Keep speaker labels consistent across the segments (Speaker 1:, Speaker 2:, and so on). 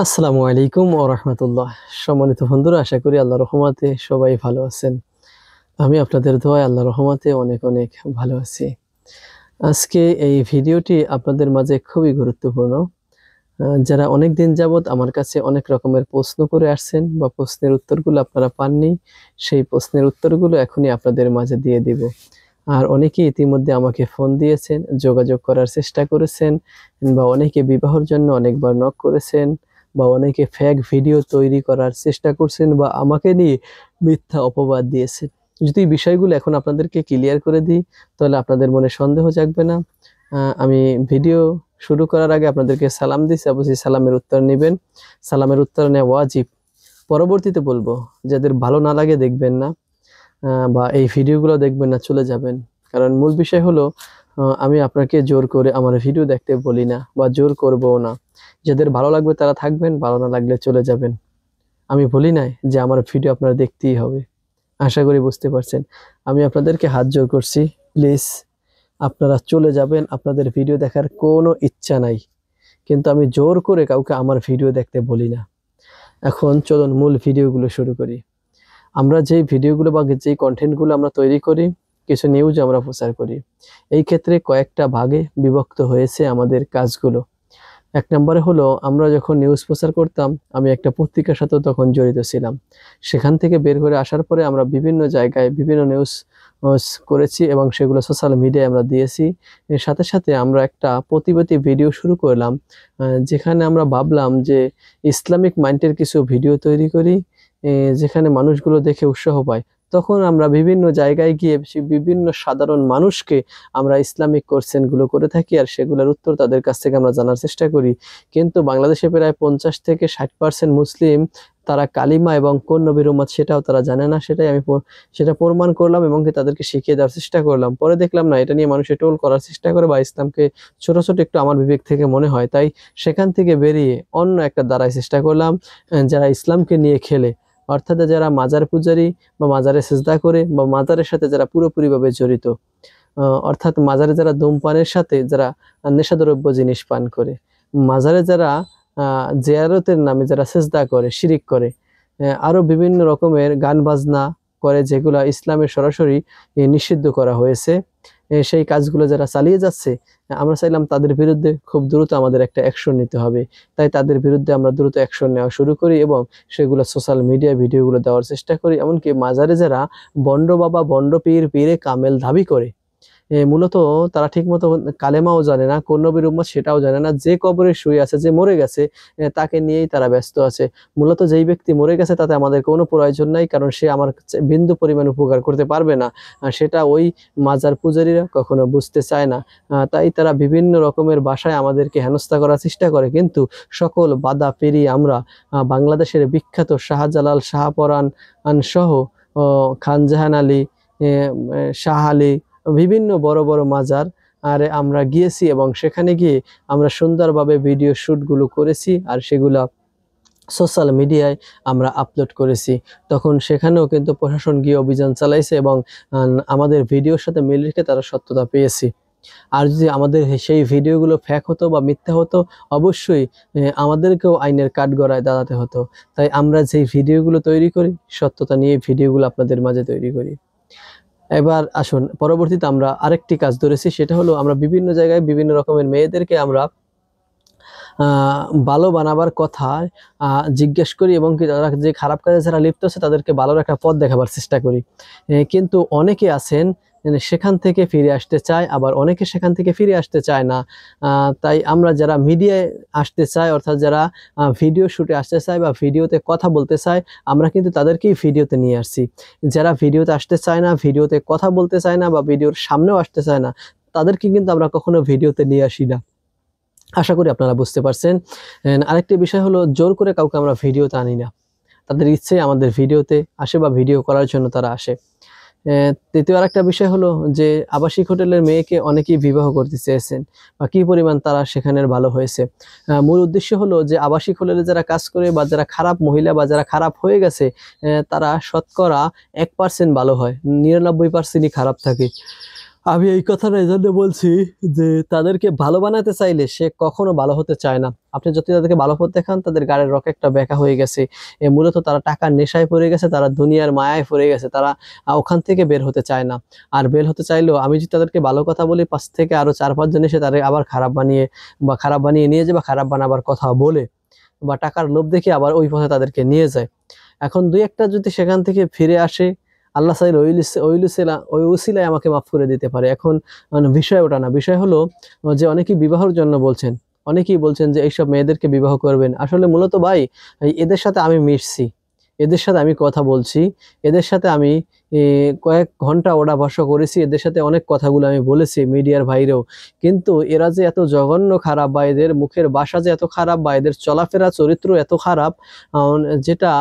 Speaker 1: আসসালামু আলাইকুম ওয়া রাহমাতুল্লাহ। সম্মানিত বন্ধুরা, আশা করি আল্লাহর রহমতে সবাই ভালো আছেন। আমি আপনাদের দোয়ায় আল্লাহর রহমতে অনেক অনেক ভালো আছি। আজকে এই ভিডিওটি আপনাদের মাঝে খুবই গুরুত্বপূর্ণ। যারা অনেকদিন যাবৎ আমার কাছে অনেক রকমের প্রশ্ন করে আসছেন বা প্রশ্নের উত্তরগুলো আপনারা পাননি, সেই প্রশ্নের উত্তরগুলো এখনই আপনাদের মাঝে দিয়ে দিব। আর অনেকেই ইতিমধ্যে আমাকে ফোন দিয়েছেন, যোগাযোগ করার চেষ্টা করেছেন, বা অনেকে বিবাহের জন্য অনেকবার নক করেছেন, বা অনেকে ফেক ভিডিও তৈরি করার চেষ্টা করছেন, বা আমাকে নিয়ে মিথ্যা অপবাদ দিয়েছেন। যদি বিষয়গুলো এখন আপনাদেরকে ক্লিয়ার করে দিই, তাহলে আপনাদের মনে সন্দেহ জাগবে না। আমি ভিডিও শুরু করার আগে আপনাদেরকে সালাম দিচ্ছি, অবশ্যই সালামের উত্তর নেবেন। সালামের উত্তর নেওয়া ওয়াজিব। পরবর্তীতে বলবো, যাদের ভালো না লাগে দেখবেন না, বা এই ভিডিওগুলো দেখবেন না, চলে যাবেন। কারণ মূল বিষয় হলো, আমি আপনাকে জোর করে আমার ভিডিও দেখতে বলি না, বা জোর করবও না। যাদের ভালো লাগবে তারা থাকবেন, ভালো না লাগলে চলে যাবেন। আমি বলি নাই যে আমার ভিডিও আপনারা দেখতেই হবে। আশা করি বুঝতে পারছেন। আমি আপনাদেরকে হাত জোর করছি, প্লিজ আপনারা চলে যাবেন। আপনাদের ভিডিও দেখার কোনো ইচ্ছা নাই, কিন্তু আমি জোর করে কাউকে আমার ভিডিও দেখতে বলি না। এখন চলুন মূল ভিডিওগুলো শুরু করি। আমরা যেই ভিডিওগুলো বা যেই কন্টেন্টগুলো আমরা তৈরি করি, কিছু নিউজ আমরা প্রচার করি। এই ক্ষেত্রে কয়েকটা ভাগে বিভক্ত হয়েছে আমাদের কাজগুলো। এক নম্বরে হলো, আমরা যখন নিউজ প্রচার করতাম, আমি একটা পত্রিকার সাথে তখন জড়িত ছিলাম। সেখান থেকে বের করে আসার পরে আমরা বিভিন্ন জায়গায় বিভিন্ন নিউজ করেছি, এবং সেগুলো সোশ্যাল মিডিয়ায় আমরা দিয়েছি। এর সাথে সাথে আমরা একটা প্রতিবাদী ভিডিও শুরু করলাম, যেখানে আমরা ভাবলাম যে ইসলামিক মাইন্ডের কিছু ভিডিও তৈরি করি, যেখানে মানুষগুলো দেখে উৎসাহ পায়। তখন আমরা বিভিন্ন জায়গায় গিয়ে বিভিন্ন সাধারণ মানুষকে আমরা ইসলামিক কোশ্চেনগুলো করে থাকি, আর সেগুলোর উত্তর তাদের কাছ থেকে আমরা জানার চেষ্টা করি। কিন্তু বাংলাদেশে প্রায় 50 থেকে 60% মুসলিম, তারা কালিমা এবং কোন নবীর উম্মত সেটাও তারা জানে না। সেটাই আমি সেটা প্রমাণ করলাম, এবং কি তাদেরকে শিখিয়ে দেওয়ার চেষ্টা করলাম। পরে দেখলাম না, এটা নিয়ে মানুষে টোল করার চেষ্টা করে, বা ইসলামকে ছোট ছোট একটু আমার বিবেক থেকে মনে হয়, তাই সেখান থেকে বেরিয়ে অন্য একটা দ্বারায় চেষ্টা করলাম, যারা ইসলামকে নিয়ে খেলে, অর্থাৎ যারা মাজার পূজারী, বা মাজারে সিজদা করে, বা মাজারের সাথে যারা পুরোপুরিভাবে জড়িত, অর্থাৎ মাজারে যারা ধূমপানের সাথে যারা নেশাদ্রব্য জিনিস পান করে, মাজারে যারা জিয়ারতের নামে যারা সিজদা করে, শিরিক করে, আরো বিভিন্ন রকমের গান বাজনা করে, যেগুলো ইসলামের সরাসরি নিষিদ্ধ করা হয়েছে, সেই কাজগুলো যারা চালিয়ে যাচ্ছে, আমরা চাইলাম তাদের বিরুদ্ধে খুব দ্রুত আমাদের একটা অ্যাকশন নিতে হবে। তাই তাদের বিরুদ্ধে আমরা দ্রুত অ্যাকশন নেওয়া শুরু করি, এবং সেগুলো সোশ্যাল মিডিয়া ভিডিওগুলো দেওয়ার চেষ্টা করি। এমনকি মাজারে যারা বন্ড বাবা, বন্ড পীর, পীরে কামেল দাবি করে, মূলত তারা ঠিকমতো কালেমাও জানে না, কোন নবীর উম্মত সেটাও জানে না। যে কবরে শুয়ে আছে, যে মরে গেছে, তাকে নিয়েই তারা ব্যস্ত আছে। মূলত যেই ব্যক্তি মরে গেছে তাতে আমাদের কোনো প্রয়োজন নাই, কারণ সে আমার বিন্দু পরিমাণ উপকার করতে পারবে না। সেটা ওই মাজার পূজারীরা কখনো বুঝতে চায় না। তাই তারা বিভিন্ন রকমের ভাষায় আমাদেরকে হেনস্থা করার চেষ্টা করে। কিন্তু সকল বাধা পেরিয়ে আমরা বাংলাদেশের বিখ্যাত শাহজালাল, শাহপরাণ সহ খানজাহান আলী, শাহ আলী, বিভিন্ন বড় বড় মাজার আর আমরা গিয়েছি, এবং সেখানে গিয়ে আমরা সুন্দরভাবে ভিডিও শ্যুটগুলো করেছি, আর সেগুলা সোশ্যাল মিডিয়ায় আমরা আপলোড করেছি। তখন সেখানেও কিন্তু প্রশাসন গিয়ে অভিযান চালাইছে, এবং আমাদের ভিডিওর সাথে মিল রেখে তারা সত্যতা পেয়েছি। আর যদি আমাদের সেই ভিডিওগুলো ফেক হতো বা মিথ্যা হতো, অবশ্যই আমাদেরকেও আইনের কাঠগড়ায় দাঁড়াতে হতো। তাই আমরা যেই ভিডিওগুলো তৈরি করি, সত্যতা নিয়ে ভিডিওগুলো আপনাদের মাঝে তৈরি করি। এবার আসুন, পরবর্তীতে আমরা আরেকটি কাজ ধরেছি, সেটা হলো আমরা বিভিন্ন জায়গায় বিভিন্ন রকমের মেয়েদেরকে আমরা ভালো বানাবার কথা জিজ্ঞেস করি, এবং কি তারা যে খারাপ কাজে যারা লিপ্ত আছে তাদেরকে ভালোর একটা পথ দেখাবার চেষ্টা করি। কিন্তু অনেকে আছেন সেখান থেকে ফিরে আসতে চায়, আবার অনেকে সেখান থেকে ফিরে আসতে চায় না। তাই আমরা যারা মিডিয়ায় আসতে চাই, অর্থাৎ যারা ভিডিও শুটে আসতে চায় বা ভিডিওতে কথা বলতে চায়, আমরা কিন্তু তাদেরকেই ভিডিওতে নিয়ে আসছি। যারা ভিডিওতে আসতে চায় না, ভিডিওতে কথা বলতে চায় না, বা ভিডিওর সামনেও আসতে চায় না, তাদেরকে কিন্তু আমরা কখনো ভিডিওতে নিয়ে আসি না। আশা করি আপনারা বুঝতে পারছেন। আরেকটি বিষয় হলো, জোর করে কাউকে আমরা ভিডিওতে আনি না। তাদের ইচ্ছে আমাদের ভিডিওতে আসে, বা ভিডিও করার জন্য তারা আসে। তৃতীয় আরেকটা বিষয় হলো যে, আবাসিক হোটেলের মেয়েকে অনেকেই বিবাহ করতে চেয়েছেন, বা কি পরিমাণ তারা সেখানের ভালো হয়েছে। মূল উদ্দেশ্য হলো যে, আবাসিক হোটেলে যারা কাজ করে, বা যারা খারাপ মহিলা, বা যারা খারাপ হয়ে গেছে, তারা শতকরা 1% ভালো হয়, 99%ই খারাপ থাকে। আমি এই কথাটা এই জন্য বলছি যে তাদেরকে ভালো বানাতে চাইলে সে কখনো ভালো হতে চায় না। আপনি যদি তাদেরকে ভালো পথ দেখান, তাদের গাড়ির রকেটটা ব্যাকা হয়ে গেছে। মূলত তারা টাকার নেশায় পড়ে গেছে, তারা দুনিয়ার মায়ায় পড়ে গেছে, তারা ওখান থেকে বের হতে চায় না। আর বের হতে চাইলেও আমি যদি তাদেরকে ভালো কথা বলি, পাশ থেকে আরো 4-5 জন এসে তাদের আবার খারাপ বানিয়ে নিয়ে যায়, বা খারাপ বানাবার কথা বলে, বা টাকার লোভ দেখে আবার ওই পথে তাদেরকে নিয়ে যায়। এখন দুই একটা যদি সেখান থেকে ফিরে আসে, আল্লাহ চাইলে ওই উসিলায় আমাকে মাফ করে দিতে পারে। এখন বিষয় ওটা না, বিষয় হলো যে অনেকেই বিবাহের জন্য বলছেন, অনেকেই বলছেন যে এইসব মেয়েদেরকে বিবাহ করবেন। আসলে মূলত ভাই, এদের সাথে আমি মিশছি, এদের সাথে আমি কথা বলছি, এদের সাথে আমি কয়েক ঘন্টা ওড়া বসা করেছি, এদের সাথে অনেক কথাগুলো আমি বলেছি মিডিয়ার বাইরেও। কিন্তু এরা যে এত জঘন্য খারাপ, বা এদের মুখের ভাষা যে এত খারাপ, বা এদের চলাফেরা চরিত্র এত খারাপ, যেটা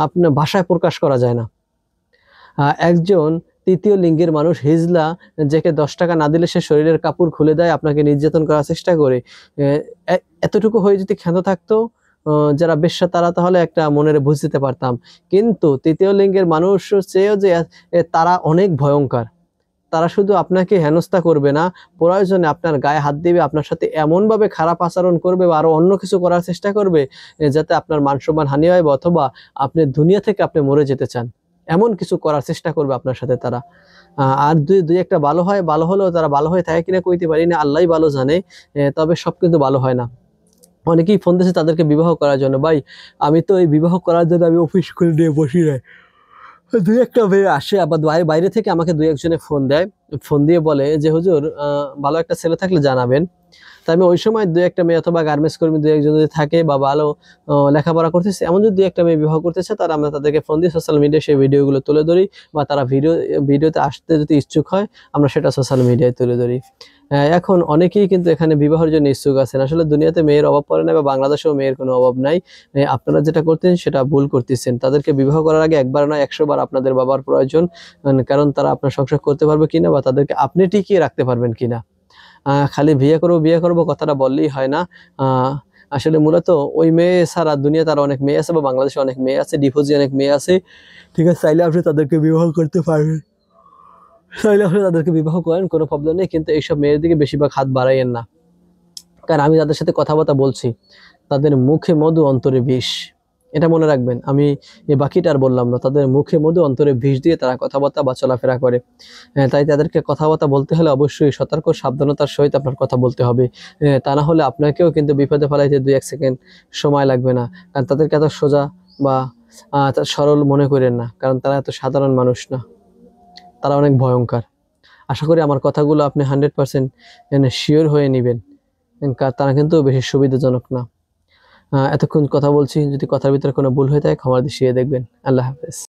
Speaker 1: আপনার ভাষায় প্রকাশ করা যায় না। একজন তৃতীয় লিঙ্গের মানুষ হিজলা, যাকে 10 টাকা না দিলে সে শরীরের কাপড় খুলে দেয়, আপনাকে নির্যাতন করার চেষ্টা করে, এতটুকু হয়ে যদি ক্ষান্ত থাকতো যারা বেশ্যা, তারা তাহলে একটা মনের বুঝ দিতে পারতাম। কিন্তু তৃতীয় লিঙ্গের মানুষ চেয়েও যে তারা অনেক ভয়ঙ্কর। তারা শুধু আপনাকে হেনস্থা করবে না, প্রয়োজনে আপনার গায়ে হাত দিবে, আপনার সাথে এমনভাবে খারাপ আচরণ করবে, বা আরো অন্য কিছু করার চেষ্টা করবে যাতে আপনার মান সম্মান হানি হয়, বা অথবা আপনি দুনিয়া থেকে আপনি মরে যেতে চান, এমন কিছু করার চেষ্টা করবে আপনার সাথে তারা। আর দুই একটা ভালো হয়, ভালো হলেও তারা ভালো হয়ে থাকে কিনা কইতে পারি না, আল্লাহই ভালো জানে। তবে সব কিন্তু ভালো হয় না। অনেকেই ফোন দিয়েছে তাদেরকে বিবাহ করার জন্য। ভাই, আমি তো এই বিবাহ করার জন্য আমি অফিস করে নিয়ে বসি নাই। দুই একটা মেয়ে আসে, আবার বাইরে থেকে আমাকে দুই একজনে ফোন দেয়, ফোন দিয়ে বলে যে হুজুর, ভালো একটা ছেলে থাকলে জানাবেন। তাই আমি ওই সময় দুই একটা মেয়ে, অথবা গার্মেন্টস কর্মী দুই একজন যদি থাকে, বা ভালো লেখাপড়া করতেছে এমন যদি দুই একটা মেয়ে বিবাহ করতেছে, তারা আমরা তাদেরকে ফোন দিয়ে সোশ্যাল মিডিয়ায় সেই ভিডিওগুলো তুলে ধরি, বা তারা ভিডিওতে আসতে যদি ইচ্ছুক হয়, আমরা সেটা সোশ্যাল মিডিয়ায় তুলে ধরি। এখন অনেকেই কিন্তু এখানে বিবাহের জন্য ইচ্ছুক আছেন। আসলে দুনিয়াতে মেয়ের অভাব পড়ে না, বা বাংলাদেশেও মেয়ের কোনো অভাব নাই। আপনারা যেটা করতেন সেটা ভুল করতেছেন। তাদেরকে বিবাহ করার আগে একবার না 100 বার আপনাদের বাবার প্রয়োজন। কারণ তারা আপনার সংসার করতে পারবে কিনা, বা তাদেরকে আপনি টিকিয়ে রাখতে পারবেন কিনা। খালি বিয়ে করবো কথাটা বললেই হয় না। আসলে মূলত ওই মেয়ে ছাড়া দুনিয়াতে আরো অনেক মেয়ে আছে, বা বাংলাদেশে অনেক মেয়ে আছে, ডিভোর্সি অনেক মেয়ে আছে। ঠিক আছে, চাইলে আপনি তাদেরকে বিবাহ করতে পারবেন, চাইলে আপনি তাদেরকে বিবাহ করেন, কোনো প্রবলেম নেই। কিন্তু এইসব মেয়ের দিকে বেশিরভাগ হাত বাড়াইয়েন না। কারণ আমি যাদের সাথে কথাবার্তা বলছি, তাদের মুখে মধু অন্তরে বিষ। এটা মনে রাখবেন। আমি এই বাকিটা আর বললাম না। তাদের মুখে মধু অন্তরে বিষ দিয়ে তারা কথাবার্তা বা চলাফেরা করে। তাই তাদেরকে কথাবার্তা বলতে হলে অবশ্যই সতর্ক সাবধানতার সহিত আপনার কথা বলতে হবে। তা না হলে আপনাকেও কিন্তু বিপদে ফেলাইতে 2-1 সেকেন্ড সময় লাগবে না। কারণ তাদেরকে এত সোজা বা সরল মনে করেন না, কারণ তারা এত সাধারণ মানুষ না, তারা অনেক ভয়ঙ্কর। আশা করি আমার কথাগুলো আপনি 100% শিওর হয়ে নিবেন। তারা কিন্তু বেশি সুবিধাজনক না। এতক্ষণ কথা বলছি, যদি কথার ভিতরে কোনো ভুল হয়ে থাকে ক্ষমা দৃষ্টিতে দেখবেন। আল্লাহ হাফেজ।